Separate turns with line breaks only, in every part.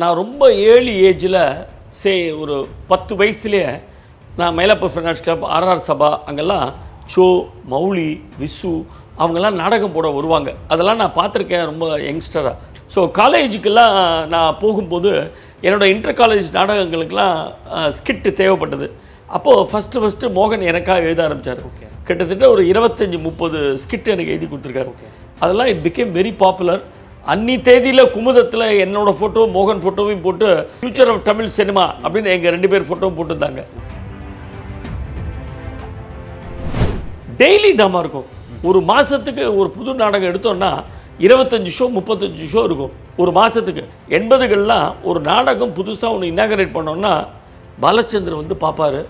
நான் ரொம்ப ஏர்லி ஏஜில் ஒரு 10 வயசுலேயே நான் மயிலாப்பூர் ஃபைனான்ஸ் கிளப், ஆர்ஆர் சபா, அங்கெல்லாம் ஷோ, மௌலி, விசு அவங்கெல்லாம் நாடகம் போட வருவாங்க. அதெல்லாம் நான் பார்த்துருக்கேன் ரொம்ப யங்ஸ்டராக. ஸோ காலேஜுக்கெல்லாம் நான் போகும்போது என்னோடய இன்டர் காலேஜ் நாடகங்களுக்கெல்லாம் ஸ்கிட்டு தேவைப்பட்டது. அப்போது ஃபஸ்ட்டு மோகன் எனக்காக எழுத ஆரம்பித்தார். கிட்டத்தட்ட ஒரு 25-30 ஸ்கிட் எனக்கு எழுதி கொடுத்துருக்காரு. அதெல்லாம் இட் பிகேம் வெரி பாப்புலர். அன்னி தேதியில் குமுதத்தில் என்னோடய ஃபோட்டோ, மோகன் ஃபோட்டோவையும் போட்டு ஃபியூச்சர் ஆஃப் தமிழ் சினிமா அப்படின்னு எங்கள் 2 பேர் ஃபோட்டோவும் போட்டுருந்தாங்க. டெய்லி ட்ராமா இருக்கும். ஒரு மாதத்துக்கு ஒரு புது நாடகம் எடுத்தோன்னா 25 ஷோ 35 ஷோ இருக்கும் ஒரு மாதத்துக்கு. 80கள்லாம் ஒரு நாடகம் புதுசாக ஒன்று இனாகரேட் பண்ணோன்னா பாலச்சந்தர் வந்து பார்ப்பார்.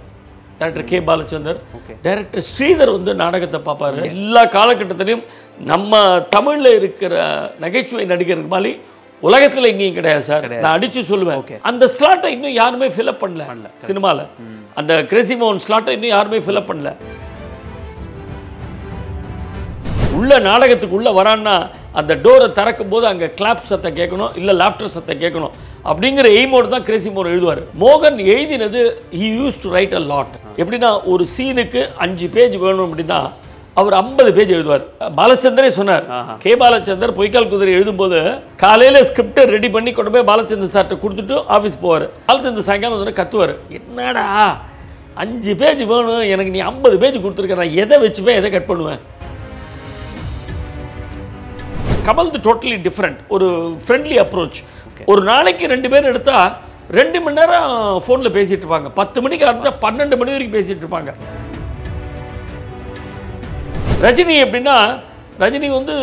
Director K Balachander, director Sridhar வந்து நாடகத்தை பார்ப்பார். எல்லா காலகட்டத்திலையும் நம்ம தமிழில் இருக்கிற நகைச்சுவை நடிகருக்கு மாதிரி உலகத்தில் எங்கேயும் கிடையாது சார். நான் அடித்து சொல்லுவேன். அந்த ஸ்லாட்டை இன்னும் யாருமே ஃபில்அப் பண்ணல சினிமாவில். அந்த கிரேசி மோகன் ஸ்லாட்டை இன்னும் யாருமே ஃபில்அப் பண்ணல. உள்ள நாடகத்துக்கு உள்ளே வரான்னா அந்த டோரை திறக்கும் போது அங்கே கிளாப் சத்தம் கேட்கணும், இல்லை லாஃப்டர் சத்தம் கேட்கணும் அப்படிங்கிற எய்மோடு தான் கிரேசி மோகன் எழுதுவார். மோகன் எழுதினது he use to right a lot. எப்படின்னா ஒரு சீனுக்கு 5 பேஜ் வேணும் அப்படின்னா அவர் 50 பேஜ் எழுதுவார். பாலச்சந்தரே சொன்னார், கே பாலச்சந்தர் பொய்க்கால் குதிரை எழுதும்போது காலையில் ஸ்கிரிப்டை ரெடி பண்ணி கொண்டு போய் பாலச்சந்தர் சார்ட்ட கொடுத்துட்டு ஆஃபீஸ் போவார். பாலச்சந்தர் சாயங்காலம் வந்து கத்துவார், என்னடா 5 பேஜ் வேணும், எனக்கு நீ 50 பேஜ் கொடுத்துருக்க, நான் எதை வச்சுப்பேன், எதை கட் பண்ணுவேன். கமல்து டோட்டலி டிஃப்ரெண்ட். ஒரு ஃப்ரெண்ட்லி அப்ரோச். ஒரு நாளைக்கு 2 பேர் எடுத்தால் 2 மணி நேரம் ஃபோனில் பேசிகிட்டு இருப்பாங்க. 10 மணிக்கு ஆரம்பித்தா 12 மணி வரைக்கும் பேசிகிட்டு இருப்பாங்க. ரஜினி எப்படின்னா, ரஜினி வந்து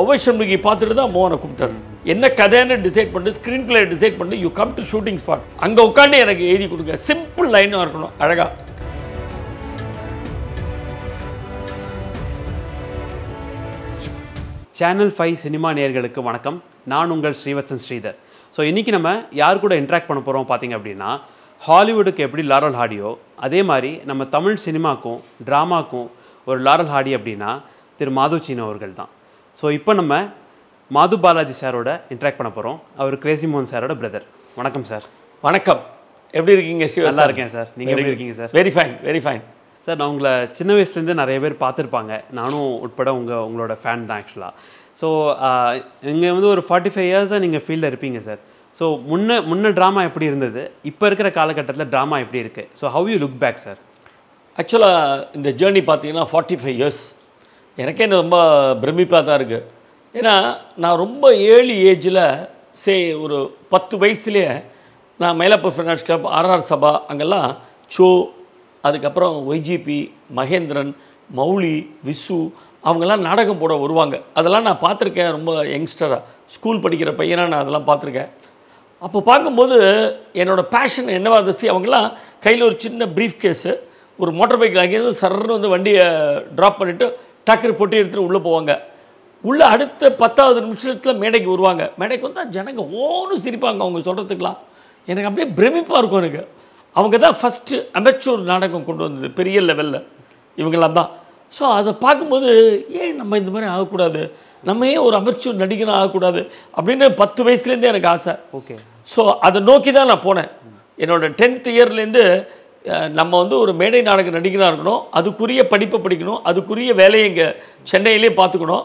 அவ்வை சண்முகி பார்த்துட்டு தான் மோகனை கூப்பிட்டாரு. என்ன கதைன்னு டிசைட் பண்ணி, ஸ்க்ரீன் பிளே டிசைட் பண்ணி, you come to shooting spot, அங்கே உட்காந்து எனக்கு எழுதி கொடுங்க. சிம்பிள் லைனாக இருக்கணும், அழகாக.
சேனல் 5 சினிமா நேயர்களுக்கு வணக்கம். நான் உங்கள் ஸ்ரீவத்சன் ஸ்ரீதர். ஸோ இன்றைக்கி நம்ம யார் கூட இன்ட்ராக்ட் பண்ண போகிறோம் பார்த்தீங்க அப்படின்னா, ஹாலிவுட்டுக்கு எப்படி லாரல் ஹார்டியோ அதே மாதிரி நம்ம தமிழ் சினிமாக்கும் ட்ராமாக்கும் ஒரு லாரல் ஹார்டி அப்படின்னா திரு மாது சீனு அவர்கள் தான். ஸோ இப்போ நம்ம மாது பாலாஜி சாரோட இன்ட்ராக்ட் பண்ண போகிறோம். அவர் கிரேசி மோகன் சாரோட பிரதர். வணக்கம் சார்.
வணக்கம், எப்படி இருக்கீங்க?
நல்லா இருக்கேன் சார். நீங்கள் எப்படி இருக்கீங்க sir?
Very fine, very fine
sir. நான் உங்களை சின்ன வயசுலேருந்து நிறைய பேர் பார்த்துருப்பாங்க, நானும் உட்பட உங்களோட ஃபேன் தான் ஆக்சுவலாக. ஸோ இங்கே வந்து ஒரு 45 இயர்ஸாக நீங்கள் ஃபீல்டில் இருப்பீங்க சார். ஸோ முன்ன ட்ராமா எப்படி இருந்தது, இப்போ இருக்கிற காலகட்டத்தில் ட்ராமா எப்படி இருக்குது? So how you look back sir?
ஆக்சுவலாக இந்த ஜேர்னி பார்த்தீங்கன்னா 45 இயர்ஸ் எனக்கே ரொம்ப பிரமிப்பாக தான் இருக்குது. ஏன்னா நான் ரொம்ப ஏர்லி ஏஜில் ஒரு 10 வயசுலேயே நான் மயிலாப்பூர் ஃபைனான்ஸ் கிளப், ஆர்ஆர் சபா, அங்கெல்லாம் ஷோ, அதுக்கப்புறம் ஒய்ஜிபி, மகேந்திரன், மௌலி, விசு அவங்கெல்லாம் நாடகம் போட வருவாங்க. அதெல்லாம் நான் பார்த்துருக்கேன் ரொம்ப யங்ஸ்டராக. ஸ்கூல் படிக்கிற பையனாக நான் அதெல்லாம் பார்த்துருக்கேன். அப்போ பார்க்கும்போது என்னோடய பேஷன் என்னவா இருந்துச்சு, அவங்கெல்லாம் கையில் ஒரு சின்ன ப்ரீஃப் கேஸு, ஒரு மோட்டர் பைக்கில் ஆகியது சர்ன்னு வந்து வண்டியை ட்ராப் பண்ணிவிட்டு டக்குனு பொட்டி எடுத்துகிட்டு உள்ளே போவாங்க. உள்ளே அடுத்த 10வது நிமிஷத்தில் மேடைக்கு வருவாங்க. மேடைக்கு வந்தால் ஜனங்க ஓன்னு சிரிப்பாங்க அவங்க சொல்கிறதுக்கெலாம். எனக்கு அப்படியே பிரமிப்பாக இருக்கும் எனக்கு. அவங்க தான் ஃபஸ்ட்டு அமெச்சூர் நாடகம் கொண்டு வந்தது பெரிய லெவலில், இவங்கெல்லாம் தான். ஸோ அதை பார்க்கும்போது ஏன் நம்ம இந்த மாதிரி ஆகக்கூடாது, நம்ம ஏன் ஒரு அமெச்சூர் நடிகனாக ஆகக்கூடாது அப்படின்னு 10 வயசுலேருந்தே எனக்கு ஆசை.
ஓகே.
ஸோ அதை நோக்கி தான் நான் போனேன். என்னோடய 10th இயர்லேருந்து நம்ம வந்து ஒரு மேடை நாடக நடிகனாக இருக்கணும், அதுக்குரிய படிப்பை படிக்கணும், அதுக்குரிய வேலையை இங்கே சென்னையிலே பார்த்துக்கணும்.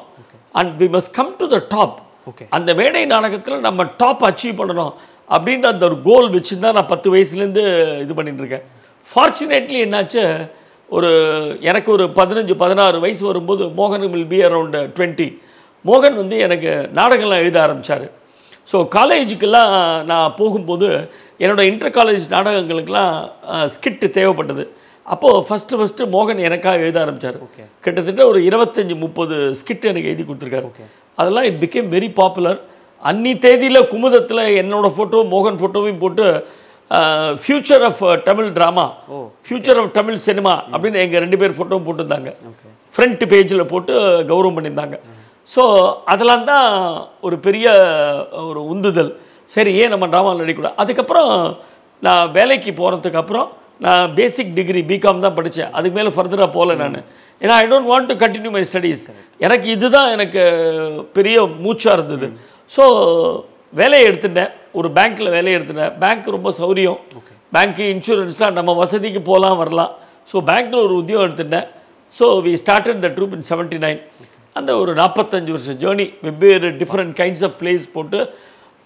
And we must come to the top.
Okay.
அந்த மேடை நாடகத்தில் நம்ம டாப் அச்சீவ் பண்ணணும் அப்படின்ற அந்த ஒரு கோல் வச்சு தான் நான் 10 வயசுலேருந்து இது பண்ணிட்டுருக்கேன். ஃபார்ச்சுனேட்லி என்னாச்சு, எனக்கு ஒரு 15-16 வயசு வரும்போது மோகன் வில் பி அரவுண்ட் 20. மோகன் வந்து எனக்கு நாடகம்லாம் எழுத ஆரம்பித்தார். ஸோ காலேஜுக்கெல்லாம் நான் போகும்போது என்னோடய இன்டர் காலேஜ் நாடகங்களுக்கெல்லாம் ஸ்கிட்டு தேவைப்பட்டது. அப்போது ஃபஸ்ட்டு மோகன் எனக்காக எழுத ஆரம்பித்தார். கிட்டத்தட்ட ஒரு 25-30 ஸ்கிட் எனக்கு எழுதி கொடுத்துருக்காரு. அதெல்லாம் இட் பிகேம் வெரி பாப்புலர். அன்னி தேதியில் குமுதத்தில் என்னோடய ஃபோட்டோ, மோகன் ஃபோட்டோவையும் போட்டு future of Tamil drama, future of Tamil cinema அப்படின்னு எங்கள் 2 பேர் ஃபோட்டோவும் போட்டிருந்தாங்க. ஃப்ரண்ட் பேஜில் போட்டு கௌரவம் பண்ணியிருந்தாங்க. ஸோ அதெல்லாம் தான் ஒரு பெரிய ஒரு உந்துதல். சரி, ஏன் நம்ம ட்ராமாவில் நடிக்கூடாது. அதுக்கப்புறம் நான் வேலைக்கு போகிறதுக்கப்புறம் நான் பேசிக் டிகிரி பிகாம் தான் படித்தேன். அதுக்கு மேலே ஃபர்தராக போகல நான். ஏன்னா I don't want to continue my studies. எனக்கு இதுதான் எனக்கு பெரிய மூச்சாக இருந்தது. ஸோ வேலையை எடுத்துட்டேன். ஒரு பேங்க்கில் வேலையை எடுத்துட்டேன். பேங்க் ரொம்ப சௌரியம், பேங்க்கு இன்சூரன்ஸ்லாம் நம்ம வசதிக்கு போகலாம் வரலாம். ஸோ பேங்க்கில் ஒரு உத்தியோகம் எடுத்துட்டேன். So we started the troupe in 79. அந்த ஒரு 45 வருஷம் ஜேர்னி, வெவ்வேறு டிஃப்ரெண்ட் கைண்ட்ஸ் ஆஃப் பிளேஸ் போட்டு.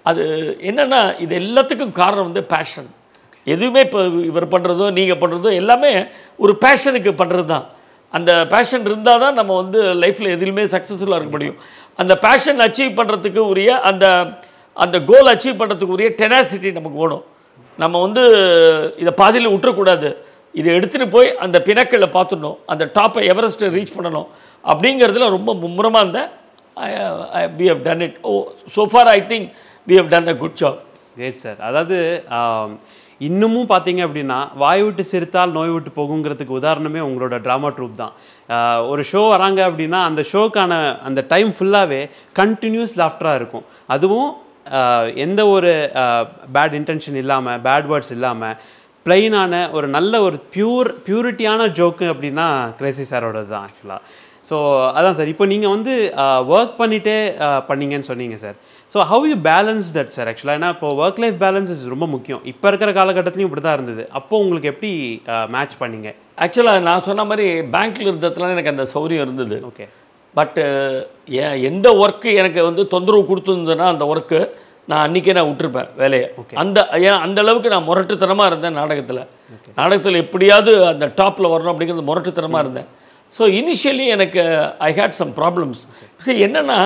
அது என்னென்னா இது எல்லாத்துக்கும் காரணம் வந்து பேஷன். எதுவுமே இப்போ இவர் பண்ணுறதோ நீங்கள் பண்ணுறதோ எல்லாமே ஒரு பேஷனுக்கு பண்ணுறது தான். அந்த பேஷன் இருந்தால் தான் நம்ம வந்து லைஃப்பில் எதுலையுமே சக்ஸஸ்ஃபுல்லாக இருக்க முடியும். அந்த பேஷன் அச்சீவ் பண்ணுறதுக்கு உரிய அந்த கோல் அச்சீவ் பண்ணுறதுக்கு உரிய டெனாசிட்டி நமக்கு வேணும். நம்ம வந்து இதை பாதியில் விட்டுறக்கூடாது. இதை எடுத்துகிட்டு போய் அந்த பிணக்களை பார்த்துடணும், அந்த டாப்பை எவரெஸ்ட்டை ரீச் பண்ணணும் அப்படிங்கிறதுல ரொம்ப மும்முரமாக இருந்தேன். we have done it. So far I think we have done a good job.
Great sir. அதாவது இன்னமும் பார்த்தீங்க அப்படின்னா வாய் விட்டு சிரித்தால் நோய் விட்டு போகுங்கிறதுக்கு உதாரணமே உங்களோட ட்ராமா ட்ரூப் தான். ஒரு ஷோ வராங்க அப்படின்னா அந்த ஷோக்கான அந்த டைம் ஃபுல்லாகவே கண்டினியூஸ் லாஃப்டராக இருக்கும். அதுவும் எந்த ஒரு பேட் இன்டென்ஷன் இல்லாமல், பேட் வேர்ட்ஸ் இல்லாமல், ப்ளைனான ஒரு நல்ல ஒரு பியூரிட்டியான ஜோக்கு அப்படின்னா கிரேசி சாரோடது தான் ஆக்சுவலாக. ஸோ அதான் சார், இப்போ நீங்கள் வந்து ஒர்க் பண்ணிகிட்டே பண்ணீங்கன்னு சொன்னீங்க sir. So how you balance that sir ஆக்சுவலாக? ஏன்னா இப்போ ஒர்க் லைஃப் பேலன்ஸ் இஸ் ரொம்ப முக்கியம். இப்போ இருக்கிற காலகட்டத்துலையும் இப்படி தான் இருந்தது. அப்போது உங்களுக்கு எப்படி மேட்ச் பண்ணீங்க?
ஆக்சுவலாக நான் சொன்ன மாதிரி பேங்க்கில் இருந்ததுலாம் எனக்கு அந்த சௌரியம் இருந்தது.
ஓகே.
பட்டு எந்த ஒர்க்கு எனக்கு வந்து தொந்தரவு கொடுத்துருந்ததுன்னா அந்த ஒர்க்கு நான் அன்றைக்கே நான் விட்டுருப்பேன் வேலையை. அந்த அளவுக்கு நான் முரட்டுத்தனமாக இருந்தேன் நாடகத்தில் எப்படியாவது அந்த டாப்பில் வரணும் அப்படிங்கிறது முரட்டுத்தனமாக இருந்தேன். ஸோ இனிஷியலி எனக்கு ஐ ஹேட் சம் ப்ராப்ளம்ஸ். சரி, என்னென்னா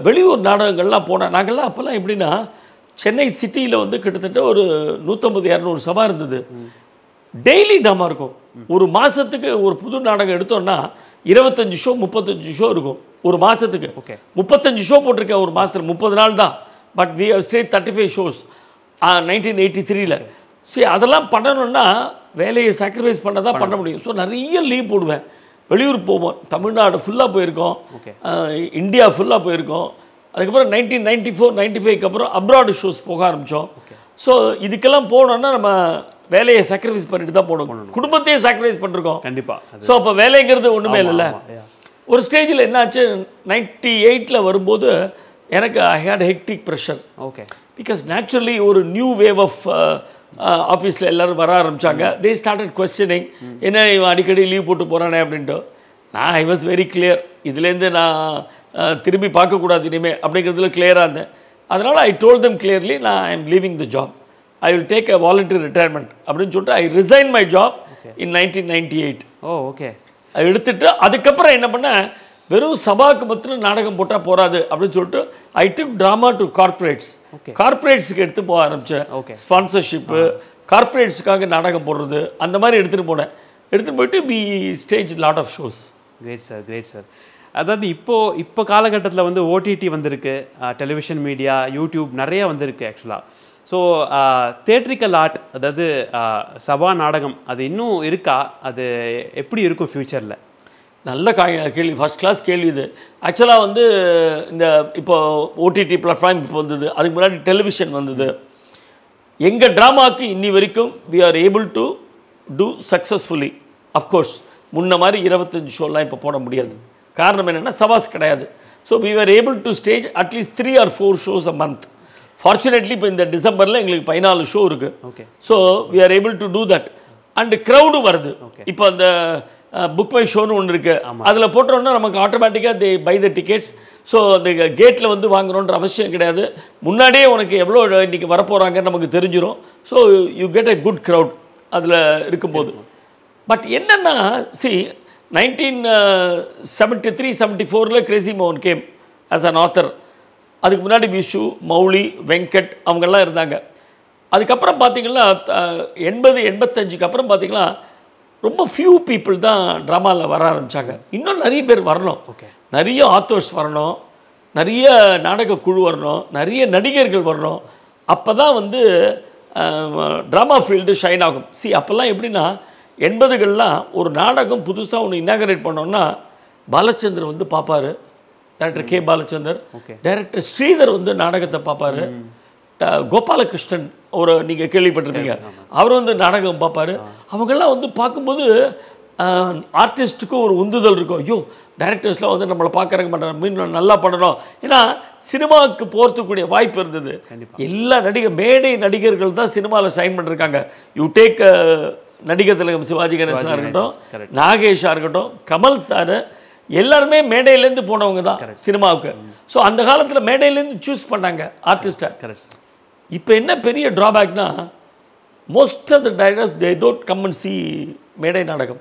வெளியூர் நாடகங்கள்லாம் போனேன். நாங்கள்லாம் அப்போல்லாம் எப்படின்னா சென்னை சிட்டியில் வந்து கிட்டத்தட்ட ஒரு 150-200 சபா இருந்தது. டெய்லி ட்ராமா இருக்கும். ஒரு மாதத்துக்கு ஒரு புது நாடகம் எடுத்தோன்னா 25 ஷோ 35 ஷோ இருக்கும் ஒரு மாதத்துக்கு. 35 ஷோ போட்டிருக்கேன் ஒரு மாதத்தில், 30 நாள் தான். But we have staged 35 shows 1983. சரி, அதெல்லாம் பண்ணணுன்னா வேலையை சாக்ரிஃபைஸ் பண்ண தான் பண்ண முடியும். ஸோ நிறைய லீவ் போடுவேன், வெளியூர் போவோம். தமிழ்நாடு ஃபுல்லாக போயிருக்கோம், இந்தியா ஃபுல்லாக போயிருக்கோம். அதுக்கப்புறம் 1994-95 அப்புறம் அப்ராடு ஷோஸ் போக ஆரம்பித்தோம். ஸோ இதுக்கெல்லாம் போனோன்னா நம்ம வேலையை சாக்ரிஃபைஸ் பண்ணிட்டு தான் போகணும். குடும்பத்தையே சாக்ரிஃபைஸ் பண்ணிருக்கோம் கண்டிப்பாக. ஸோ அப்போ வேலைங்கிறது ஒன்றுமே இல்லைல்ல. ஒரு ஸ்டேஜில் என்னாச்சு, 98 வரும்போது எனக்கு I hate hectic pressure.
Okay.
Because naturally ஒரு நியூ வேவ் ஆஃப் ஆஃபீஸில் எல்லோரும் வர ஆரம்பித்தாங்க. தே ஸ்டார்டட் கொஸ்டினிங், என்ன இவன் அடிக்கடி லீவ் போட்டு போகிறானே அப்படின்ட்டு. நான் ஐ வாஸ் வெரி கிளியர், இதுலேருந்து நான் திரும்பி பார்க்கக்கூடாது இனிமேல் அப்படிங்கிறதுல கிளியராக இருந்தேன். அதனால் ஐ டோல்ட் தெம் கிளியர்லி, நான் I am leaving the job, I will take a voluntary retirement அப்படின்னு சொல்லிட்டு ஐ resign my job in 1998.
Okay.
எடுத்துட்டு அதுக்கப்புறம் என்ன பண்ணேன், வெறும் சபாவுக்கு மட்டும் நாடகம் போட்டால் போகாது அப்படின்னு சொல்லிட்டு ஐ டுக் ட்ராமா டு கார்ப்பரேட்ஸ். கார்ப்பரேட்ஸுக்கு எடுத்து போக ஆரம்பித்தேன். ஸ்பான்சர்ஷிப்பு, கார்ப்பரேட்ஸுக்காக நாடகம் போடுறது, அந்த மாதிரி எடுத்துகிட்டு போனேன். எடுத்துகிட்டு போயிட்டு we stage lot of shows.
Great sir, great sir. அதாவது இப்போ காலகட்டத்தில் வந்து ஓடிடி வந்திருக்கு, டெலிவிஷன் மீடியா, யூடியூப் நிறைய வந்திருக்கு ஆக்சுவலாக. ஸோ தியேட்ரிக்கல் ஆர்ட், அதாவது சபா நாடகம், அது இன்னும் இருக்கா? அது எப்படி இருக்கும் ஃப்யூச்சரில்?
நல்ல கேள்வி, ஃபஸ்ட் கிளாஸ் கேள்வி இது. ஆக்சுவலாக வந்து இந்த இப்போ ஓடிடி பிளாட்ஃபார்ம் இப்போ வந்தது, அதுக்கு முன்னாடி டெலிவிஷன் வந்தது. எங்கள் ட்ராமாவுக்கு இன்னி வரைக்கும் we are able to do successfully. Of course முன்ன மாதிரி 25 ஷோலாம் இப்போ போட முடியாது. காரணம் என்னென்னா சவாஸ் கிடையாது. So we are able to stage at least 3 or 4 shows a month. Fortunately இப்போ இந்த டிசம்பரில் எங்களுக்கு 14 ஷோ இருக்குது.
Okay.
So we are able to do that. And க்ரௌடும் வருது. இப்போ அந்த புக் மை ஷோன்னு ஒன்று இருக்குது, அதில் போட்டோன்னா நமக்கு ஆட்டோமேட்டிக்காக தே பை த டிக்கெட்ஸ். ஸோ அந்த கேட்டில் வந்து வாங்கணுன்ற அவசியம் கிடையாது. முன்னாடியே உனக்கு எவ்வளோ இன்றைக்கி வரப்போகிறாங்கன்னு நமக்கு தெரிஞ்சிடும். So you get a good crowd அதில் இருக்கும்போது. பட் என்னென்னா சி 1973-74 கிரேசி மோகன் கேம் ஆஸ் அன் ஆத்தர். அதுக்கு முன்னாடி விஷு, மௌலி, வெங்கட் அவங்கெல்லாம் இருந்தாங்க. அதுக்கப்புறம் பார்த்திங்கன்னா 80-85 அப்புறம் பார்த்திங்கன்னா ரொம்ப ஃபியூ பீப்புள் தான் ட்ராமாவில் வர ஆரம்பித்தாங்க. இன்னும் நிறைய பேர் வரணும், நிறைய ஆத்தர்ஸ் வரணும், நிறைய நாடக குழு வரணும், நிறைய நடிகர்கள் வரணும். அப்போ தான் வந்து ட்ராமா ஃபீல்டு ஷைன் ஆகும். அப்போல்லாம் எப்படின்னா 80கள்லாம் ஒரு நாடகம் புதுசாக ஒன்று இன்னாகரேட் பண்ணோன்னா பாலச்சந்தர் வந்து பார்ப்பார், director K Balachander, director Sridhar வந்து நாடகத்தை பார்ப்பார், கோபாலகிருஷ்ணன் ஒரு நீங்கள் கேள்விப்பட்டிருப்பீங்க, அவர் வந்து நாடகம் பார்ப்பார். அவங்கெல்லாம் வந்து பார்க்கும்போது ஆர்டிஸ்ட்டுக்கும் ஒரு உந்துதல் இருக்கும். ஐயோ டைரக்டர்ஸ்லாம் வந்து நம்மளை பார்க்குறங்க மாட்டாங்க, மீன் நல்லா பண்ணணும். ஏன்னா சினிமாவுக்கு போகிறதுக்கூடிய வாய்ப்பு இருந்தது. எல்லா மேடை நடிகர்கள் தான் சினிமாவில் ஷைன் பண்ணிருக்காங்க. யூ டேக் நடிகர் திலகம் சிவாஜி கணேசனாக இருக்கட்டும், நாகேஷாக இருக்கட்டும், கமல் சார், எல்லாருமே மேடையிலேருந்து போனவங்க தான் சினிமாவுக்கு. ஸோ அந்த காலத்தில் மேடையிலேருந்து சூஸ் பண்ணாங்க ஆர்டிஸ்ட்டை. இப்போ என்ன பெரிய ட்ராபேக்னா, most of the directors they don't come and see மேடை நாடகம்,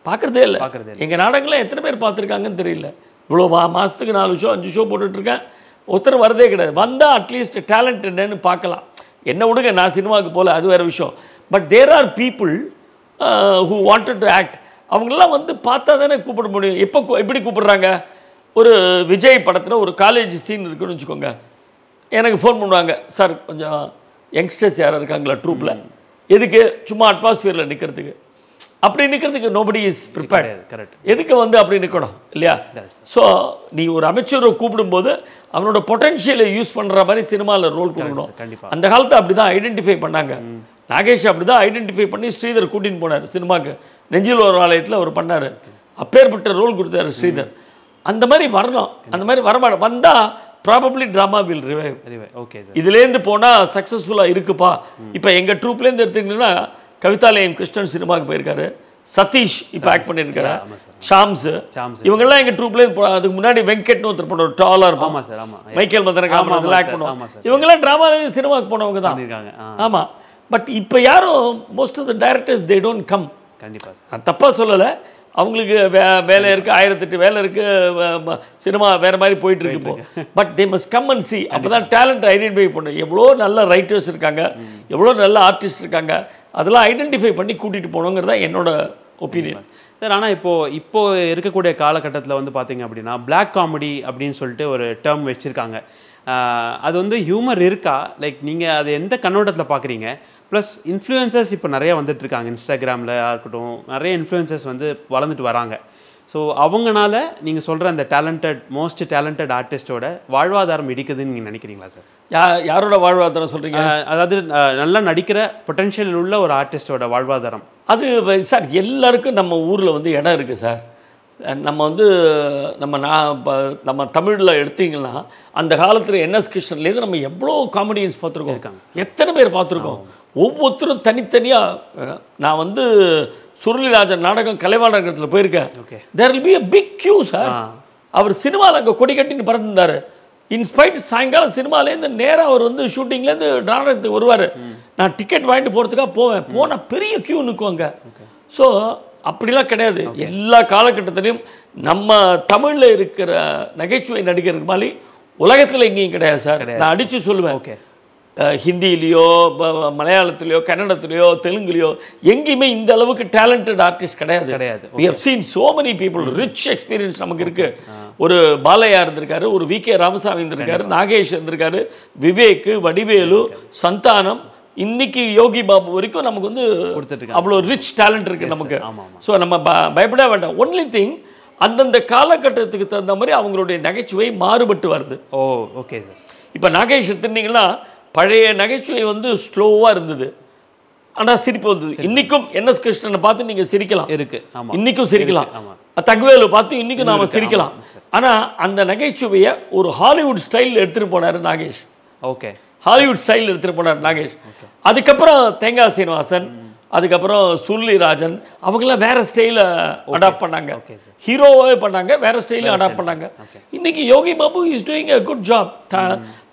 பார்க்குறதே இல்லை. எங்கள் நாடகங்களை எத்தனை பேர் பார்த்துருக்காங்கன்னு தெரியல. இவ்வளோ மாதத்துக்கு 4 ஷோ 5 ஷோ போட்டுட்ருக்கேன், ஒருத்தர் வரதே கிடையாது. வந்தால் அட்லீஸ்ட் டேலண்ட் என்னன்னு பார்க்கலாம். என்ன விடுங்க, நான் சினிமாவுக்கு போகல, அது வேறு விஷயம். But there are people who wanted to act. அவங்களெலாம் வந்து பார்த்தா தானே கூப்பிட முடியும். எப்படி கூப்பிடுறாங்க? ஒரு விஜய் படத்தில் ஒரு காலேஜ் சீன் இருக்குன்னு வச்சுக்கோங்க, எனக்கு ஃபோன் பண்ணுவாங்க, சார் கொஞ்சம் யங்ஸ்டர்ஸ் யாராக இருக்காங்களா ட்ரூப்பில், எதுக்கு? சும்மா அட்மாஸ்பியரில் நிற்கிறதுக்கு. அப்படி நிற்கிறதுக்கு நோபடி இஸ் ப்ரிப்பேர்ட். கரெக்ட். எதுக்கு வந்து அப்படி நிற்கணும் இல்லையா? ஸோ நீ ஒரு அமைச்சரை கூப்பிடும்போது அவனோட பொட்டன்ஷியலை யூஸ் பண்ணுற மாதிரி சினிமாவில் ரோல் கொடுக்கணும். அந்த காலத்தை அப்படி தான் ஐடென்டிஃபை பண்ணாங்க. நாகேஷ் அப்படி தான் ஐடென்டிஃபை பண்ணி ஸ்ரீதர் கூட்டின்னு போனார் சினிமாவுக்கு. நெஞ்சில் ஒரு ஆலயத்தில் அவர் பண்ணார், அப்பேற்பட்ட ரோல் கொடுத்தாரு ஸ்ரீதர். அந்த மாதிரி வரணும். அந்த மாதிரி வரமாட்டோம். வந்தால் probably drama will revive. Okay sir, இதுலேருந்து போனால் சக்ஸஸ்ஃபுல்லாக இருக்குப்பா. இப்போ எங்கள் ட்ரூப்லேருந்து எடுத்துக்கிட்டிங்கன்னா கவிதாலயம் கிருஷ்ணன் சினிமாவுக்கு போயிருக்காரு, சதீஷ் இப்போ ஆக்ட் பண்ணியிருக்காரு, சாம்ஸ், இவங்கெல்லாம் எங்கள் ட்ரூப்லேருந்து அதுக்கு முன்னாடி வெங்கட்னு ஒருத்தர் பண்ண டாலாக இருப்பான், மைக்கேல் மதனகாமன் அதெல்லாம் ஆக்ட் பண்ணுவாங்க. இவங்கெல்லாம் ட்ராமாவில் சினிமாவுக்கு போனவங்க தான். ஆமாம். பட் இப்போ யாரும் most of the directors they don't come. கண்டிப்பாக நான் தப்பாக சொல்லலை, அவங்களுக்கு வேலை இருக்குது, 1008 வேலை இருக்குது, சினிமா வேறு மாதிரி போயிட்டுருக்கு இப்போ. But they must come and C. அப்போ தான் டேலண்ட் ஐடென்டிஃபை பண்ணும். எவ்வளோ நல்ல ரைட்டர்ஸ் இருக்காங்க, எவ்வளோ நல்ல ஆர்டிஸ்ட் இருக்காங்க, அதெல்லாம் ஐடென்டிஃபை பண்ணி கூட்டிகிட்டு போகணுங்கிறது தான் என்னோட ஒப்பீனியன்
சார். ஆனால் இப்போது இருக்கக்கூடிய காலகட்டத்தில் வந்து பார்த்தீங்க அப்படின்னா பிளாக் காமெடி அப்படின்னு சொல்லிட்டு ஒரு டேர்ம் வச்சுருக்காங்க. அது வந்து ஹியூமர் இருக்கா? லைக் நீங்கள் அது எந்த கண்ணோட்டத்தில் பார்க்குறீங்க? ப்ளஸ் இன்ஃப்ளூயன்சர்ஸ் இப்போ நிறையா வந்துட்டுருக்காங்க, இன்ஸ்டாகிராமில் இருக்கட்டும், நிறைய இன்ஃப்ளூயன்சர்ஸ் வந்து வளர்ந்துட்டு வராங்க. ஸோ அவங்கனால நீங்கள் சொல்கிற அந்த மோஸ்ட் டேலண்டட் ஆர்டிஸ்டோட வாழ்வாதாரம் இடிக்குதுன்னு நீங்கள் நினைக்கிறீங்களா சார்?
யாரோட வாழ்வாதாரம் சொல்கிறீங்க?
அதாவது நல்லா நடிக்கிற பொட்டென்ஷியல் உள்ள ஒரு ஆர்டிஸ்டோட வாழ்வாதாரம்.
அது சார் எல்லாருக்கும் நம்ம ஊரில் வந்து இடம் இருக்குது சார். நம்ம வந்து நம்ம தமிழில் எடுத்தீங்கன்னா அந்த காலத்தில் என்எஸ் கிருஷ்ணன்லேருந்து நம்ம எவ்வளோ காமெடியன்ஸ் பார்த்துருக்கோம், எத்தனை பேர் பார்த்துருக்கோம். ஒவ்வொருத்தரும் தனித்தனியாக. நான் வந்து சுருளிராஜன் நாடகம் கலைவாணரங்கத்தில் போயிருக்கேன். There will be a big queue sir. அவர் சினிமாவில் அங்கே கொடி கட்டின்னு பறந்துருந்தார். இன்ஸ்பைட் சாயங்காலம் சினிமாலேருந்து நேராக அவர் வந்து ஷூட்டிங்லேருந்து நாடகத்துக்கு வருவார். நான் டிக்கெட் வாங்கிட்டு போகிறதுக்காக போனால் பெரிய க்யூ நிற்குவாங்க. ஸோ அப்படிலாம் கிடையாது. எல்லா காலகட்டத்திலையும் நம்ம தமிழில் இருக்கிற நகைச்சுவை நடிகருக்கு மாதிரி உலகத்தில் எங்கேயும் கிடையாது சார். நான் அடித்து சொல்லுவேன். ஓகே, ஹிந்திலேயோ மலையாளத்துலேயோ கன்னடத்துலேயோ தெலுங்குலேயோ எங்கேயுமே இந்த அளவுக்கு டேலண்டட் ஆர்டிஸ்ட் கிடையாது. we have seen so many people, rich experience நமக்கு இருக்குது. ஒரு பாலையா இருந்திருக்காரு, ஒரு வி.கே. ராமசாமி இருந்திருக்காரு, நாகேஷ் இருந்திருக்காரு, விவேக், வடிவேலு, சந்தானம், இன்னைக்கு யோகி பாபு வரைக்கும் நமக்கு வந்து அவ்வளோ ரிச் டேலண்ட் இருக்குது நமக்கு. ஸோ நம்ம பயப்பட வேண்டாம். ஒன்லி திங், அந்தந்த காலகட்டத்துக்கு தகுந்த மாதிரி அவங்களுடைய நகைச்சுவை மாறுபட்டு வருது. ஓ ஓகே சார். இப்போ நாகேஷ் எடுத்துட்டீங்கன்னா பழைய நகைச்சுவை வந்து ஸ்லோவாக இருந்தது, ஆனால் சிரிப்பு வந்தது. இன்றைக்கும் என்எஸ் கிருஷ்ணனை பார்த்து நீங்கள் சிரிக்கலாம், இன்றைக்கும் சிரிக்கலாம். தகவேலு பார்த்து இன்றைக்கும் நாம் சிரிக்கலாம். ஆனால் அந்த நகைச்சுவையை ஒரு ஹாலிவுட் ஸ்டைலில் எடுத்துகிட்டு போனார் நாகேஷ். ஓகே, ஹாலிவுட் ஸ்டைலில் எடுத்துகிட்டு போனார் நாகேஷ். அதுக்கப்புறம் தேங்காய் சீனிவாசன், அதுக்கப்புறம் சுருளிராஜன், அவங்களாம் வேறு ஸ்டைலில் அடாப்ட் பண்ணாங்க. ஹீரோவாகவே பண்ணாங்க, வேறு ஸ்டைலில் அடாப்ட் பண்ணாங்க. இன்றைக்கி Yogi Babu is doing a good job.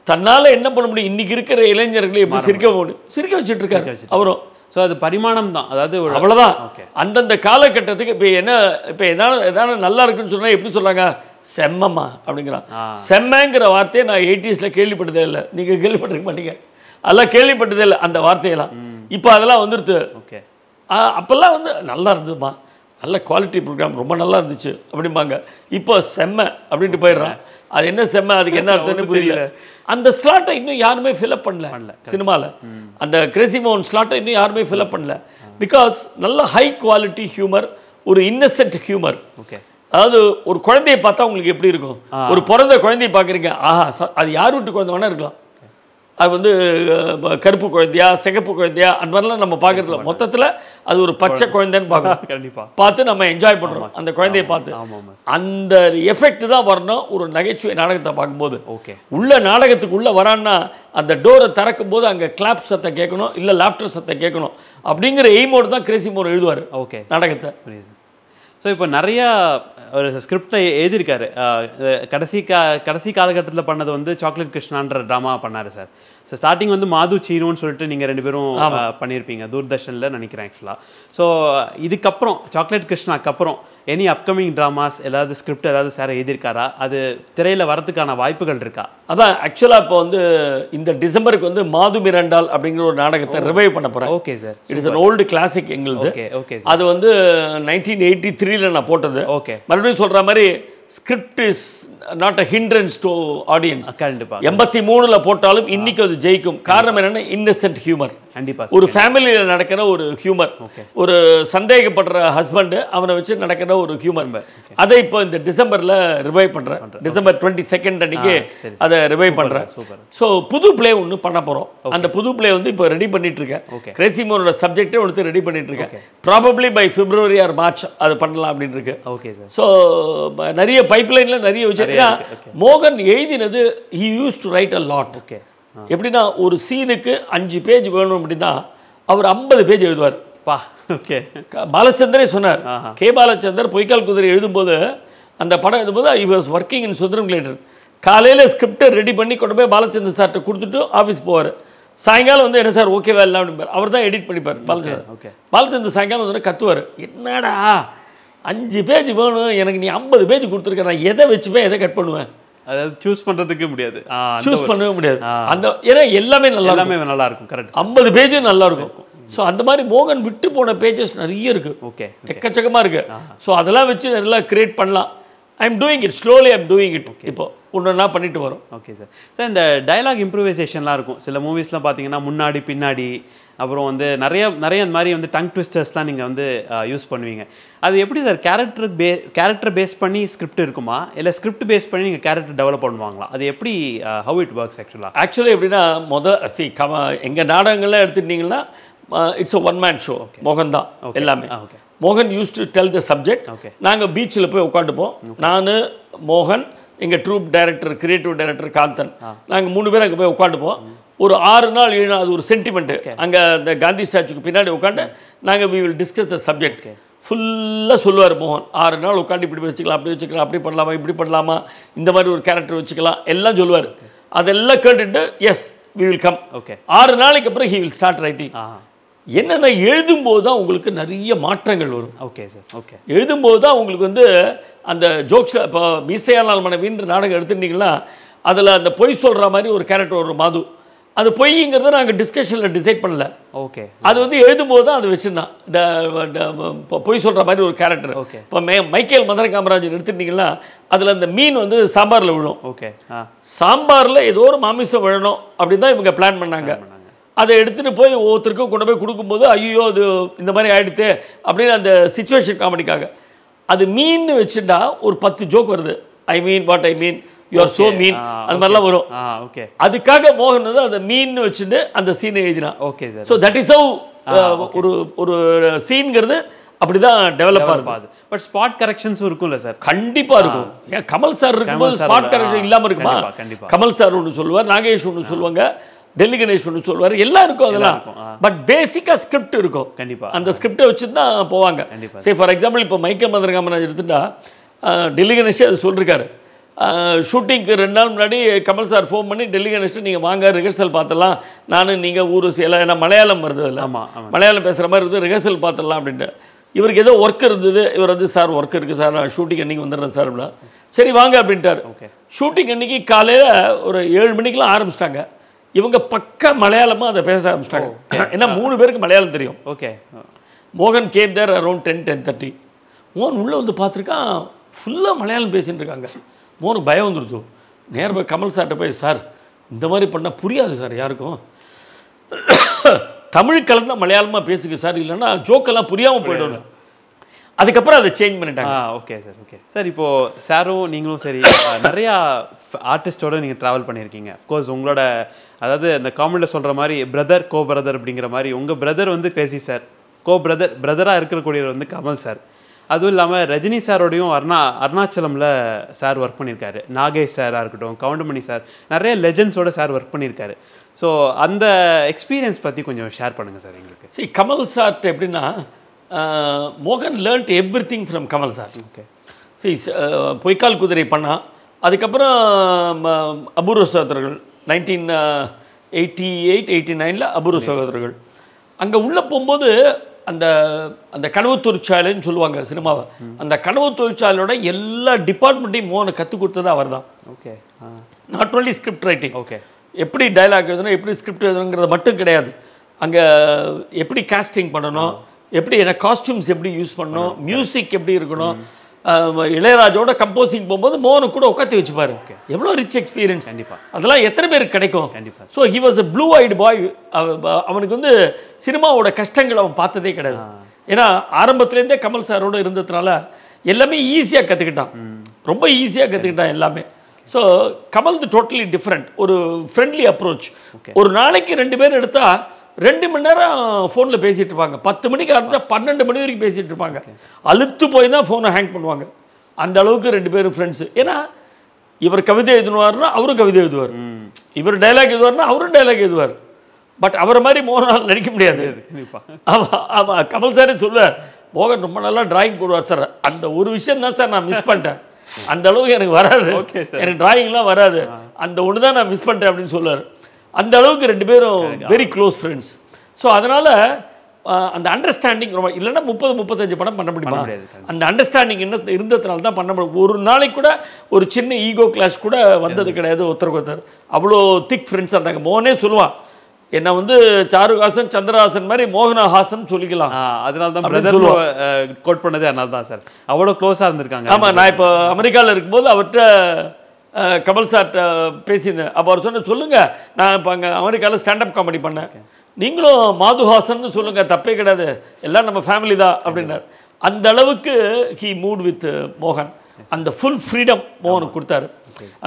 தன்னால் என்ன பண்ண முடியும்? இன்றைக்கி இருக்கிற இளைஞர்களை எப்படி சிரிக்க வச்சுட்டு இருக்காரு அவரும்.
ஸோ அது பரிமாணம் தான், அதாவது
அவ்வளோதான். அந்தந்த காலகட்டத்துக்கு இப்போ எதாவது நல்லா இருக்குன்னு சொன்னால் எப்படி சொல்கிறாங்க? செம்மம்மா அப்படிங்கிறான். செம்மங்கிற வார்த்தையை நான் 80s கேள்விப்பட்டதே இல்லை. நீங்கள் கேள்விப்பட்டிருக்க மாட்டீங்க, அதெல்லாம் கேள்விப்பட்டதே இல்லை அந்த வார்த்தையெல்லாம். இப்போ அதெல்லாம் வந்துடுது. ஓகே, அப்போல்லாம் வந்து நல்லா இருந்ததுமா, நல்ல குவாலிட்டி ப்ரோக்ராம், ரொம்ப நல்லா இருந்துச்சு அப்படிம்பாங்க. இப்போ செம்ம அப்படின்ட்டு போயிடுறான். அது என்ன செம்ம, அதுக்கு என்ன அர்த்தம்னு புரியல. அந்த ஸ்லாட்டை இன்னும் யாருமே ஃபில்அப் பண்ணல சினிமாவில். அந்த கிரேசி மோகன் ஸ்லாட்டை இன்னும் யாருமே ஃபில்அப் பண்ணல. பிகாஸ் நல்ல ஹை குவாலிட்டி ஹியூமர், ஒரு இன்னசென்ட் ஹியூமர். ஓகே, அதாவது ஒரு குழந்தையை பார்த்தா உங்களுக்கு எப்படி இருக்கும்? ஒரு பிறந்த குழந்தையை பார்க்குறீங்க, ஆஹா அது யார் வீட்டு குழந்தை வேணா இருக்கலாம், அது வந்து கருப்பு குழந்தையா சிகப்பு குழந்தையா அந்த மாதிரிலாம் நம்ம பார்க்கறதில்ல. மொத்தத்தில் அது ஒரு பச்சை குழந்தைன்னு பார்க்கணும்.
கண்டிப்பாக
பார்த்து நம்ம என்ஜாய் பண்ணுறோம் அந்த குழந்தையை பார்த்து. அந்த எஃபெக்ட் தான் வரணும் ஒரு நகைச்சுவை நாடகத்தை பார்க்கும்போது.
ஓகே,
உள்ள நாடகத்துக்குள்ளே வரான்னா அந்த டோரை திறக்கும் போது அங்கே கிளாப் சத்தம் கேட்கணும், இல்லை லாஃப்டர் சத்தம் கேட்கணும் அப்படிங்கிற எய்மோடு தான் கிரேசி மோகன் எழுதுவார்
ஓகே
நாடகத்தை.
ஸோ இப்போ நிறையா ஒரு ஸ்கிரிப்டை எழுதியிருக்காரு. கடைசி காலகட்டத்தில் பண்ணது வந்து சாக்லேட் கிருஷ்ணான்ற ட்ராமா பண்ணார் சார். ஸோ ஸ்டார்டிங் வந்து மாது சீனுன்னு சொல்லிட்டு நீங்கள் 2 பேரும் பண்ணியிருப்பீங்க தூர்தர்ஷனில் நினைக்கிறேன் ஆக்சுவலாக. ஸோ இதுக்கப்புறம் சாக்லேட் கிருஷ்ணாக்கு அப்புறம் எனி அப்கமிங் ட்ராமாஸ் ஏதாவது ஸ்கிரிப்ட் ஏதாவது சார் எழுதியிருக்காரா? அது திரையில் வரதுக்கான வாய்ப்புகள் இருக்கா?
அதான் ஆக்சுவலாக இப்போ வந்து இந்த டிசம்பருக்கு வந்து மாது மிராண்டால் அப்படிங்கிற ஒரு நாடகத்தை ரிவைவ் பண்ண போகிறேன்.
Okay sir,
it is an old classic எங்களுது.
ஓகே ஓகே,
அது வந்து 1983 நான் போட்டது.
ஓகே,
மறுபடியும் சொல்கிற மாதிரி script is not a hindrance to audience.
கண்டிப்பாக
83ல் போட்டாலும் இன்னைக்கு அது ஜெயிக்கும். காரணம் என்னன்னா இன்னசென்ட் ஹியூமர்.
கண்டிப்பாக
ஒரு ஃபேமிலியில் நடக்கிற ஒரு ஹியூமர், ஒரு சந்தேகப்படுற ஹஸ்பண்ட் அவனை வச்சு நடக்கிற ஒரு ஹியூமர். அதை இப்போ இந்த டிசம்பரில் ரிவைவ் பண்ணுறேன். டிசம்பர் 22 அன்னைக்கு அதை ரிவைவ் பண்ணுறேன். ஸோ புது பிளே ஒன்று பண்ண போகிறோம். அந்த புது பிளே வந்து இப்போ ரெடி பண்ணிட்டு இருக்கேன். கிரேசி மோகனோட சப்ஜெக்டே ஒன்று ரெடி பண்ணிட்டு இருக்கேன். Probably by February or March அது பண்ணலாம் அப்படின்னு இருக்கு.
Okay sir.
ஸோ நிறைய பைப்லைனில் நிறைய வச்சிருக்கேன். மோகன் எழுதினது he used to write a lot.
Okay,
எப்படின்னா ஒரு சீனுக்கு 5 பேஜ் வேணும் அப்படின்னா அவர் 50 பேஜ் எழுதுவார்.
பா ஓகே,
பாலச்சந்தரே சொன்னார். கே பாலச்சந்தர் பொய்க்கால் குதிரை எழுதும்போது அந்த படம் எழுதும்போது I was working in Sundaram Clayton. காலையில் ஸ்கிரிப்டை ரெடி பண்ணி கொண்டு போய் பாலச்சந்தர் சார்கிட்ட கொடுத்துட்டு ஆஃபீஸ் போவார். சாயங்காலம் வந்து என்ன சார் ஓகேவா இல்லை அப்படிம்பார். அவர் தான் எடிட் பண்ணிப்பார் பாலச்சந்தர்.
ஓகே,
பாலச்சந்தர் சாயங்காலம் வந்து கத்துவார், என்னடா 5 பேஜ் வேணும் எனக்கு, நீ 50 பேஜ் கொடுத்துருக்க, நான் எதை வச்சுப்பேன் எதை கட் பண்ணுவேன்,
அதாவது சூஸ் பண்ணுறதுக்கு முடியாது,
சூஸ் பண்ணவே முடியாது. அந்த ஏன்னா எல்லாமே
நல்லா இருக்கும். கரெக்ட்,
50 பேஜும் நல்லா இருக்கும். ஸோ அந்த மாதிரி மோகன் விட்டு போன பேஜஸ் நிறைய இருக்கு.
ஓகே,
எக்கச்சக்கமாக இருக்கு. ஸோ அதெல்லாம் வச்சு நல்லா கிரியேட் பண்ணலாம். I am doing it slowly, I am doing it. இப்போ ஒன்றா பண்ணிட்டு வரோம்.
Okay sir. சார் இந்த டயலாக் இம்ப்ரூவைசேஷன்லாம் இருக்கும் சில மூவிஸ்லாம் பார்த்தீங்கன்னா, முன்னாடி பின்னாடி, அப்புறம் வந்து நிறைய அந்த மாதிரி வந்து டங் ட்விஸ்டர்ஸ்லாம் நீங்கள் வந்து யூஸ் பண்ணுவீங்க. அது எப்படி சார் கேரக்டர் பேஸ் பண்ணி ஸ்கிரிப்ட் இருக்குமா, இல்லை ஸ்கிரிப்ட் பேஸ் பண்ணி நீங்கள் கேரக்டர் டெவலப் பண்ணுவாங்களா? அது எப்படி ஹவ் இட் ஒர்க்ஸ்
ஆக்சுவலி எப்படின்னா எங்கள் நாடகங்கள்லாம் எடுத்துட்டீங்கன்னா இட்ஸ் ஒன் மேன் ஷோ. மோகன் தான் எல்லாமே. மோகன் use to tell the subject. நாங்கள் பீச்சில் போய் உட்காந்துப்போம். நான், மோகன், எங்கள் troupe director, creative director Kanthan, நாங்கள் 3 பேர் அங்கே போய் உட்காந்துப்போம். ஒரு 6 நாள் 7 நாள் அது ஒரு சென்டிமெண்ட்டு. அங்கே அந்த காந்தி ஸ்டாச்சுக்கு பின்னாடி உட்காந்து நாங்கள் we will discuss the subject. ஃபுல்லாக சொல்லுவார் மோகன். 6 நாள் உட்காந்து இப்படி வச்சுக்கலாம், அப்படி வச்சுக்கலாம், அப்படி பண்ணலாமா, இப்படி பண்ணலாமா, இந்த மாதிரி ஒரு கேரக்டர் வச்சுக்கலாம், எல்லாம் சொல்லுவார். அதெல்லாம் கேட்டுட்டு yes we will come.
Okay,
6 நாளைக்கு அப்புறம் ஹி வில் ஸ்டார்ட் ரைட்டிங். என்னென்ன எழுதும்போது தான் உங்களுக்கு நிறைய மாற்றங்கள் வரும்.
Okay sir. ஓகே,
எழுதும்போது தான் உங்களுக்கு வந்து அந்த ஜோக்ஸில் இப்போ மீசையானால் மனைவின்ற நாடகம் எடுத்துட்டீங்கன்னா அதில் அந்த பொய் சொல்கிற மாதிரி ஒரு கேரக்டர் ஒரு மாது. அது பொய்ங்கிறத நாங்கள் டிஸ்கஷனில் டிசைட் பண்ணல.
ஓகே,
அது வந்து எழுதும்போது தான் அது வச்சுருந்தான் பொய் சொல்கிற மாதிரி ஒரு கேரக்டர்.
ஓகே,
இப்போ மைக்கேல் மதுரை காமராஜன் எடுத்துட்டிங்கன்னா அதில் அந்த மீன் வந்து சாம்பாரில் விழும்.
ஓகே,
சாம்பாரில் ஏதோ ஒரு மாமிசம் விழணும் அப்படின்னு தான் இவங்க பிளான் பண்ணாங்க. அதை எடுத்துகிட்டு போய் ஒவ்வொருத்தருக்கும் கொண்டு போய் கொடுக்கும்போது ஐயோ அது இந்த மாதிரி ஆகிடுது அப்படின்னு அந்த சிச்சுவேஷன் காமெடிக்காக அது மீன் வச்சுட்டா ஒரு 10 ஜோக் வருது. I mean what I mean, you are so mean, அது மாதிரிலாம் வரும்.
ஓகே,
அதுக்காக மோகன் வந்து அந்த மீன் வச்சுட்டு அந்த சீனை எழுதினான்.
Okay sir.
So that is how ஒரு சீன்ங்கிறது அப்படிதான் டெவலப் ஆகுது.
பட் ஸ்பாட் கரெக்ஷன்ஸும் இருக்கும்ல சார்?
கண்டிப்பாக இருக்கும். ஏன் கமல் சார் இருக்கும்போது ஸ்பாட் கரெக்ஷன் இல்லாமல் இருக்குமா?
கண்டிப்பாக.
கமல் சார் ஒன்று சொல்லுவார், நாகேஷ் ஒன்று சொல்லுவாங்க, டெல்லி கணேஷ் ஒன்று சொல்லுவார், எல்லாம் இருக்கும் அதெல்லாம். பட் பேசிக்காக ஸ்கிரிப்ட் இருக்கும்.
கண்டிப்பாக.
அந்த ஸ்கிரிப்டை வச்சு தான் போவாங்க. சரி, ஃபார் எக்ஸாம்பிள் இப்போ மைக்கேல் மதுரை காமராஜ் எடுத்துட்டா டெல்லி கணேஷே அது சொல்லியிருக்காரு. ஷூட்டிங்க்கு 2 நாள் முன்னாடி கமல் சார் ஃபோன் பண்ணி டெல்லி கணேஷ்ட்டு நீங்கள் வாங்க ரிஹர்சல் பார்த்துடலாம், நானும் நீங்கள் ஊர் எல்லாம் ஏன்னா மலையாளம் வருது இல்லை, மலையாளம் பேசுகிற மாதிரி இருக்குது, ரிஹர்சல் பார்த்துடலாம் அப்படின்ட்டு. இவருக்கு ஏதோ ஒர்க் இருந்தது. இவர் வந்து சார் ஒர்க் இருக்குது சார், நான் ஷூட்டிங் அன்றைக்கி வந்துடுறேன் சார் அப்படின்னா. சரி வாங்க அப்படின்ட்டார். ஷூட்டிங் அன்றைக்கி காலையில் ஒரு 7 மணிக்கெலாம் ஆரம்பிச்சிட்டாங்க. இவங்க பக்க மலையாளமாக அதை பேச ஆரம்பிச்சிட்டாங்க. ஏன்னா 3 பேருக்கு மலையாளம் தெரியும்.
ஓகே,
மோகன் கேம் தேர் அரௌண்ட் 10-10:30. மோகன் உள்ளே வந்து பார்த்துருக்கான், ஃபுல்லாக மலையாளம் பேசிகிட்டு இருக்காங்க. மோகனுக்கு பயம் வந்துடுது. நேர் போய் கமல் சார்கிட்ட போய், சார் இந்த மாதிரி பண்ணால் புரியாது சார் யாருக்கும், தமிழ் கலந்தால் மலையாளமாக பேசுங்க சார், இல்லைன்னா ஜோக்கெல்லாம் புரியாமல் போய்டுவாங்க. அதுக்கப்புறம் அதை சேஞ்ச் பண்ணிட்டாங்க.
Okay sir. ஓகே சார், இப்போது சாரும் நீங்களும் சரி நிறையா ஆர்டிஸ்டோட நீங்கள் ட்ராவல் பண்ணியிருக்கீங்க. அஃப்கோர்ஸ் உங்களோட அதாவது அந்த காமெடியில் சொல்கிற மாதிரி பிரதர் கோ பிரதர் அப்படிங்கிற மாதிரி உங்கள் பிரதர் வந்து கிரேசி சார், கோ பிரதராக இருக்கக்கூடியவர் வந்து கமல் சார். அதுவும் இல்லாமல் ரஜினி சாரோடையும் அருணாச்சலமில் சார் ஒர்க் பண்ணியிருக்காரு. நாகேஷ் சாராக இருக்கட்டும், கவுண்டமணி சார், நிறைய லெஜெண்ட்ஸோட சார் ஒர்க் பண்ணியிருக்காரு. ஸோ அந்த எக்ஸ்பீரியன்ஸ் பற்றி கொஞ்சம் ஷேர் பண்ணுங்கள் சார் எங்களுக்கு.
சரி, கமல் சார்ட்ட எப்படின்னா மோகன் learned everything from Kamal sir.
Okay.
சரி, பொய்க்கால் குதிரை பண்ணா, அதுக்கப்புறம் அபூர்வ சகோதரர்கள் 1988-89 அபூர்வ சகோதரர்கள். அங்கே உள்ளே போகும்போது அந்த அந்த கனவு தொழிற்சாலைன்னு சொல்லுவாங்க சினிமாவை, அந்த கனவு தொழிற்சாலையோட எல்லா டிபார்ட்மெண்ட்டையும் மோகனை கற்றுக் கொடுத்தது அவர் தான்.
Okay.
Not only script writing,
okay,
எப்படி டைலாக் எழுதணும், எப்படி ஸ்கிரிப்ட் எழுதணுங்கிறது மட்டும் கிடையாது, அங்கே எப்படி காஸ்டிங் பண்ணணும், எப்படி என்ன காஸ்டியூம்ஸ் எப்படி யூஸ் பண்ணணும், மியூசிக் எப்படி இருக்கணும். இளையராஜோட கம்போசிங் போகும்போது மோகனை கூட உட்காந்து வச்சுப்பாரு. எவ்வளோ ரிச் எக்ஸ்பீரியன்ஸ்.
கண்டிப்பாக.
அதெல்லாம் எத்தனை பேருக்கு கிடைக்கும்.
கண்டிப்பாக.
So he was a blue eyed boy. அவனுக்கு வந்து சினிமாவோட கஷ்டங்கள் அவன் பார்த்ததே கிடையாது. ஏன்னா ஆரம்பத்துலேருந்தே கமல் சாரோடு இருந்ததுனால எல்லாமே ஈஸியாக கற்றுக்கிட்டான், ரொம்ப ஈஸியாக கற்றுக்கிட்டான் எல்லாமே. ஸோ கமல் டோட்டலி டிஃப்ரெண்ட், ஒரு ஃப்ரெண்ட்லி அப்ரோச். ஒரு நாளைக்கு 2 பேர் எடுத்தால் 2 மணி நேரம் ஃபோனில் பேசிகிட்டு இருப்பாங்க. 10 மணிக்கு ஆரம்பித்தா 12 மணி வரைக்கும் பேசிகிட்டு இருப்பாங்க. அழுத்து போய் தான் ஃபோனை ஹேங் பண்ணுவாங்க. அந்த அளவுக்கு 2 பேரும் ஃப்ரெண்ட்ஸு. ஏன்னா இவர் கவிதை எழுதுவார்னா அவரும் கவிதை எழுதுவார், இவர் டைலாக் எழுதுவார்னா அவரும் டைலாக் எழுதுவார். பட் அவரை மாதிரி மோகனால் நடிக்க முடியாது. ஆமாம், கமல் சாரே சொல்லுவார், மோகன் ரொம்ப நல்லா டிராயிங் போடுவார் சார், அந்த ஒரு விஷயம் தான் சார் நான் மிஸ் பண்ணிட்டேன், அந்த அளவுக்கு எனக்கு வராது, எனக்கு டிராயிங்லாம் வராது, அந்த ஒன்று தான் நான் மிஸ் பண்ணிட்டேன் அப்படின்னு சொல்லுவார். அந்த அளவுக்கு 2 பேரும் வெரி க்ளோஸ் ஃப்ரெண்ட்ஸ். ஸோ அதனால் அந்த அண்டர்ஸ்டாண்டிங் ரொம்ப, இல்லைன்னா 30-35 படம் பண்ண முடியுமா? அந்த அண்டர்ஸ்டாண்டிங் என்ன இருந்ததுனால தான் பண்ண முடியும். ஒரு நாளைக்கு கூட ஒரு சின்ன ஈகோ கிளாஷ் கூட வந்தது கிடையாது ஒருத்தருக்கு ஒருத்தர். அவ்வளோ திக் ஃப்ரெண்ட்ஸாக இருந்தாங்க. மோகனே சொல்லுவான், என்னை வந்து சாருஹாசன் சந்திரஹாசன் மாதிரி மோகனஹாசன் சொல்லிக்கலாம்.
அதனால தான் பிரதர் கோட் பண்ணதே அதனால தான் சார், அவ்வளோ க்ளோஸாக இருந்திருக்காங்க.
ஆமாம், நான் இப்போ அமெரிக்காவில் இருக்கும்போது அவர்கிட்ட கமல் சார்கிட்ட பேசியிருந்தேன். அப்போ அவர் சொன்ன, சொல்லுங்கள் நான் இப்போ அங்கே அமெரிக்காவில் ஸ்டாண்டப் காமெடி பண்ணேன், நீங்களும் மாதுஹாசன் சொல்லுங்கள், தப்பே கிடையாது, எல்லாம் நம்ம ஃபேமிலி தான் அப்படின்னார். அந்த அளவுக்கு ஹீ மூட் வித் மோகன், அந்த ஃபுல் ஃப்ரீடம் மோகனுக்கு கொடுத்தாரு.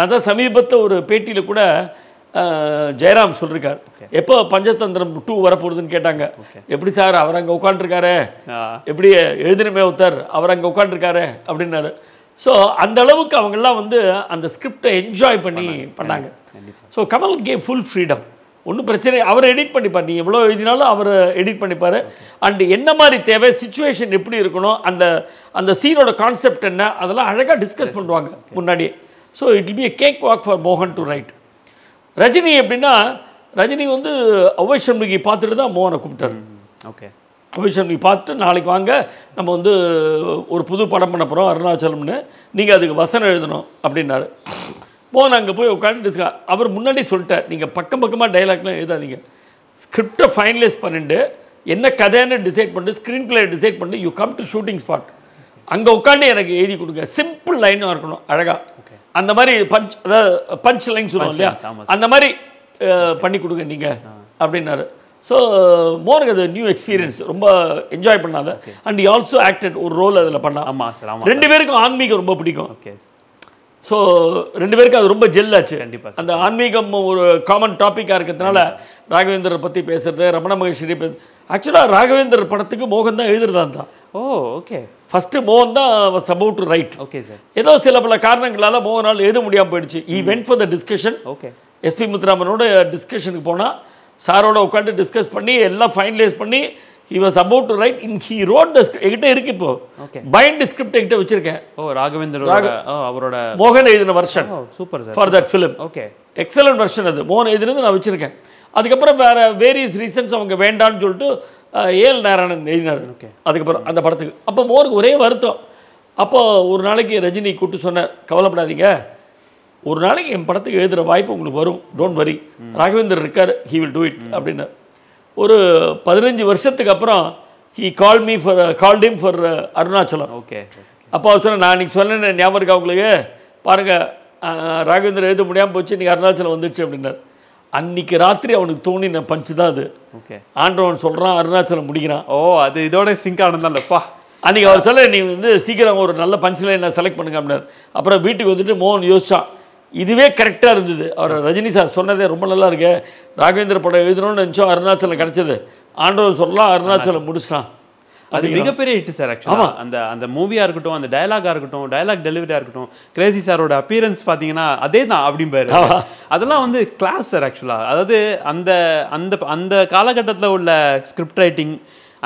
அதான் சமீபத்தில் ஒரு பேட்டியில் கூட ஜெயராம் சொல்லியிருக்கார், எப்போ பஞ்சதந்திரம் 2 வரப்போகுதுன்னு கேட்டாங்க. எப்படி சார், அவர் அங்கே உட்காந்துருக்காரு, எப்படி எழுதினமே ஒருத்தர் அவர் அங்கே உட்காந்துருக்காரு அப்படின்னாரு. ஸோ அந்த அளவுக்கு அவங்கெல்லாம் வந்து அந்த ஸ்கிரிப்டை என்ஜாய் பண்ணி பண்ணாங்க. So Kamal gave full freedom, ஒன்றும் பிரச்சனை, அவர் எடிட் பண்ணிப்பார், நீ எவ்வளோ எழுதினாலும் அவர் எடிட் பண்ணிப்பார். அண்டு என்ன மாதிரி தேவை, சிச்சுவேஷன் எப்படி இருக்கணும், அந்த அந்த சீனோட கான்செப்ட் என்ன, அதெல்லாம் அழகாக டிஸ்கஸ் பண்ணுவாங்க முன்னாடியே. So it will be a cake walk for மோகன் டு ரைட். ரஜினி எப்படின்னா, ரஜினி வந்து அவ்வை சண்முகி பார்த்துட்டு தான் மோகனை கூப்பிட்டார்.
ஓகே,
அவ்வை சண்முகி பார்த்துட்டு, நாளைக்கு வாங்க நம்ம வந்து ஒரு புது படம் பண்ண போகிறோம் அருணாச்சலம்னு, நீங்கள் அதுக்கு வசனம் எழுதணும் அப்படின்னாரு. மோகன் அங்கே போய் உட்காந்து அவர் முன்னாடி சொல்லிட்டார், நீங்கள் பக்கமாக டைலாக்லாம் எழுதாதீங்க, ஸ்கிரிப்டை ஃபைனலைஸ் பண்ணிட்டு என்ன கதைன்னு டிசைட் பண்ணிட்டு ஸ்க்ரீன் பிளே டிசைட் பண்ணிட்டு you come to shooting spot, அங்கே உட்காந்து எனக்கு எழுதி கொடுங்க, சிம்பிள் லைனாக இருக்கணும் அழகாக, அந்த மாதிரி பஞ்ச், அதாவது பஞ்ச் லைன் சொல்லுவோம் இல்லையா, அந்த மாதிரி பண்ணி கொடுங்க நீங்கள் அப்படின்னாரு. ஸோ மோகனுக்கு அது நியூ எக்ஸ்பீரியன்ஸ், ரொம்ப என்ஜாய் பண்ணாங்க. அண்ட் யூ ஆல்சோ ஆக்டட் ஒரு ரோல் அதில் பண்ணா.
ஆமாம் சார், ஆமாம்.
2 பேருக்கும் ஆன்மீகம் ரொம்ப பிடிக்கும்.
ஓகே.
ஸோ 2 பேருக்கும் அது ரொம்ப ஜெல்லாச்சு.
கண்டிப்பாக.
அந்த ஆன்மீகம் ஒரு காமன் டாப்பிக்காக இருக்கிறதுனால ராகவேந்தரை பற்றி பேசுறது, ரமண மகேஸ்வரி ஆக்சுவலாக ராகவேந்தர் படத்துக்கு மோகன் தான் எழுதுறதா இருந்தான்.
ஓ, ஓகே.
ஃபஸ்ட்டு மோகன் தான் was about to write.
Okay sir.
ஏதோ சில பல காரணங்களால் மோகனால் எழுத முடியாமல் போயிடுச்சு. He went for the discussion.
Okay.
SP முத்துராமனோட டிஸ்கஷனுக்கு போனால் சாரோட உட்காந்து டிஸ்கஸ் பண்ணி எல்லாம் ஃபைனலைஸ் பண்ணி he was about to write in he wrote the script. என்கிட்ட இருக்கு இப்போ பைண்ட் ஸ்கிரிப்ட் என்கிட்ட வச்சிருக்கேன்.
ஓ, ராகவேந்தர் அவரோட
மோகன் எழுதின version.
Super sir.
For that film.
Okay,
excellent version அது. மோகன் எழுதினது நான் வச்சிருக்கேன். அதுக்கப்புறம் வேற வேரியஸ் ரீசன்ஸ் அவங்க வேண்டான்னு சொல்லிட்டு ஏஎல் நாராயணன் எழுதினார் அதுக்கப்புறம் அந்த படத்துக்கு. அப்போ மோகனுக்கு ஒரே வருத்தம். அப்போ ஒரு நாளைக்கு ரஜினி கூப்பிட்டு சொன்னார், கவலைப்படாதீங்க, ஒரு நாளைக்கு என் படத்துக்கு எழுதுகிற வாய்ப்பு உங்களுக்கு வரும், டோன்ட் வரி, ராகவேந்தர் இருக்கார், ஹீ வில் டூ இட் அப்படின்னார். ஒரு 15 வருஷத்துக்கு அப்புறம் he called him for Arunachalam.
Okay.
அப்போ அவர் சொன்ன, நான் இன்றைக்கி சொன்னேன் ஞாபகம் இருக்கா உங்களுக்கு, பாருங்கள் ராகவேந்தர் எழுத முடியாமல் போச்சு, இன்றைக்கி அருணாச்சலம் வந்துடுச்சு அப்படின்னார். அன்றைக்கி ராத்திரி அவனுக்கு தோணின பஞ்சு தான் அது.
ஓகே.
ஆண்டவன் சொல்கிறான், அருணாச்சலம் முடிக்கிறான்.
ஓ, அது இதோட சிங்க் ஆனதான்லப்பா.
அன்றைக்கி அவர் சொல்ல நீ வந்து சீக்கிரம் ஒரு நல்ல பஞ்ச்லைன் நான் செலக்ட் பண்ணுங்க அப்படின்னார். அப்புறம் வீட்டுக்கு வந்துட்டு மோகன் யோசிச்சான். இதுவே கரெக்டாக இருந்தது. அவர் ரஜினி சார் சொன்னதே ரொம்ப நல்லா இருக்கு. ராகவேந்திர படம் எழுதணும்னு நினச்சோம், அருணாச்சலம் கிடச்சது. ஆண்டவன் சொல்லலாம், அருணாச்சலம் முடிச்சிட்டான்.
அது மிகப்பெரிய ஹிட் சார் ஆக்சுவலாக. அந்த மூவியாக இருக்கட்டும், அந்த டயலாகாக இருக்கட்டும், டயலாக் டெலிவரியாக இருக்கட்டும், கிரேசி சாரோட அப்பியரன்ஸ் பார்த்தீங்கன்னா அதே தான் அப்படிம்பாரு. அதெல்லாம் வந்து கிளாஸ் சார் ஆக்சுவலாக. அதாவது அந்த அந்த அந்த காலகட்டத்தில் உள்ள ஸ்கிரிப்ட் ரைட்டிங்,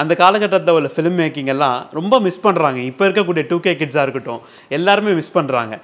அந்த காலகட்டத்தில் உள்ள ஃபிலிம் மேக்கிங் எல்லாம் ரொம்ப மிஸ் பண்ணுறாங்க. இப்போ இருக்கக்கூடிய 2K கிட்ஸாக இருக்கட்டும், எல்லாருமே மிஸ் பண்ணுறாங்க.